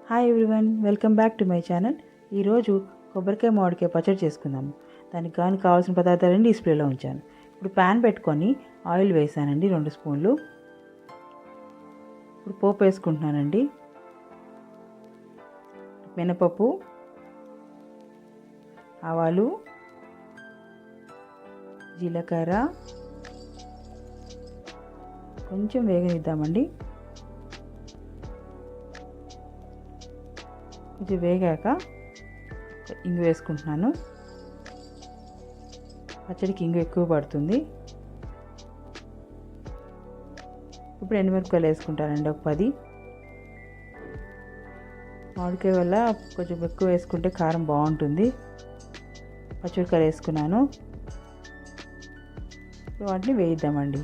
Hi everyone, welcome back to my channel. ఈరోజు కొబ్బరికాయ మామిడికాయ పచ్చడి చేసుకుందాము. దానికి కావాల్సిన పదార్థాలన్నీ డిస్ప్లేలో ఉంచాను. ఇప్పుడు ప్యాన్ పెట్టుకొని ఆయిల్ వేసానండి 2 స్పూన్లు. ఇప్పుడు పోపు వేసుకుంటున్నానండి. మినపప్పు, ఆవాలు, జీలకర్ర కొంచెం వేగనిద్దామండి. కొంచెం వేగాక ఇంగు వేసుకుంటున్నాను. పచ్చడికి ఇంగు ఎక్కువ పడుతుంది. ఇప్పుడు ఎండుమిరపకాయలు వేసుకుంటానండి, ఒక 10. మామిడికాయ వల్ల కొంచెం ఎక్కువ వేసుకుంటే కారం బాగుంటుంది. పచ్చిమిరపకాయలు వేసుకున్నాను. ఇప్పుడు వాటిని వేయిద్దామండి.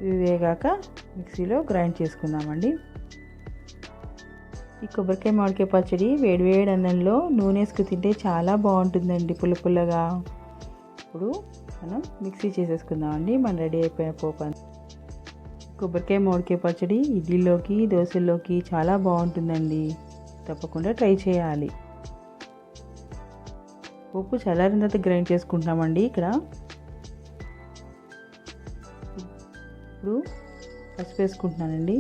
ఇవి వేగాక మిక్సీలో గ్రైండ్ చేసుకుందామండి. ఈ కొబ్బరికాయ మామిడికాయ పచ్చడి వేడివేడి అన్నంలో నూనె వేసుకు తింటే చాలా బాగుంటుందండి, పుల్ల పుల్లగా. ఇప్పుడు మనం మిక్సీ చేసేసుకుందామండి. మనం రెడీ అయిపోయిన పోపు. కొబ్బరికాయ మామిడికాయ పచ్చడి ఇడ్లీలోకి, దోశల్లోకి చాలా బాగుంటుందండి. తప్పకుండా ట్రై చేయాలి. పోపు చల్లారిన తర్వాత గ్రైండ్ చేసుకుంటున్నామండి. ఇక్కడ ఇప్పుడు పసుపు వేసుకుంటున్నానండి.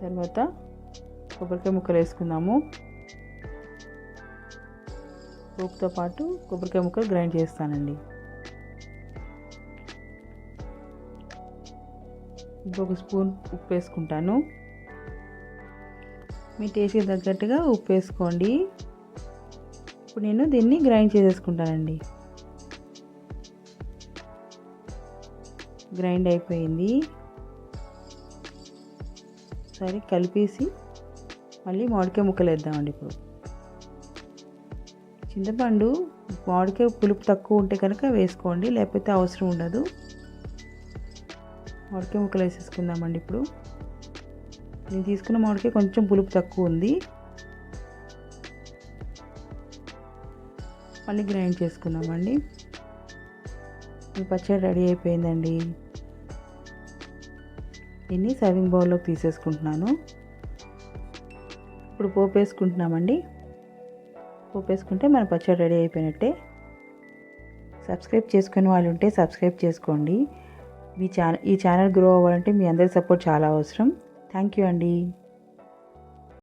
తర్వాత కొబ్బరికాయ ముక్కలు వేసుకుందాము. పోపుతో పాటు కొబ్బరికాయ ముక్కలు గ్రైండ్ చేస్తానండి. ఇంకొక స్పూన్ ఉప్పు వేసుకుంటాను. మీ టేస్ట్కి తగ్గట్టుగా ఉప్పు వేసుకోండి. ఇప్పుడు నేను దీన్ని గ్రైండ్ చేసేసుకుంటానండి. గ్రైండ్ అయిపోయింది. సరే కలిపేసి మళ్ళీ మామిడికాయ ముక్కలు వేద్దామండి. ఇప్పుడు చింతపండు మామిడికాయ పులుపు తక్కువ ఉంటే కనుక వేసుకోండి, లేకపోతే అవసరం ఉండదు. మామిడికాయ ముక్కలు వేసేసుకుందామండి. ఇప్పుడు నేను తీసుకున్న మామిడికాయ కొంచెం పులుపు తక్కువ ఉంది. మళ్ళీ గ్రైండ్ చేసుకుందామండి. ఈ పచ్చడి రెడీ అయిపోయిందండి. దీన్ని సర్వింగ్ బౌల్లోకి తీసేసుకుంటున్నాను. ఇప్పుడు పోపు వేసుకుంటున్నామండి. పోపు వేసుకుంటే మన పచ్చడి రెడీ అయిపోయినట్టే. సబ్స్క్రైబ్ చేసుకునే వాళ్ళు ఉంటే సబ్స్క్రైబ్ చేసుకోండి. ఈ ఛానల్ గ్రో అవ్వాలంటే మీ అందరి సపోర్ట్ చాలా అవసరం. థ్యాంక్ యూ అండి.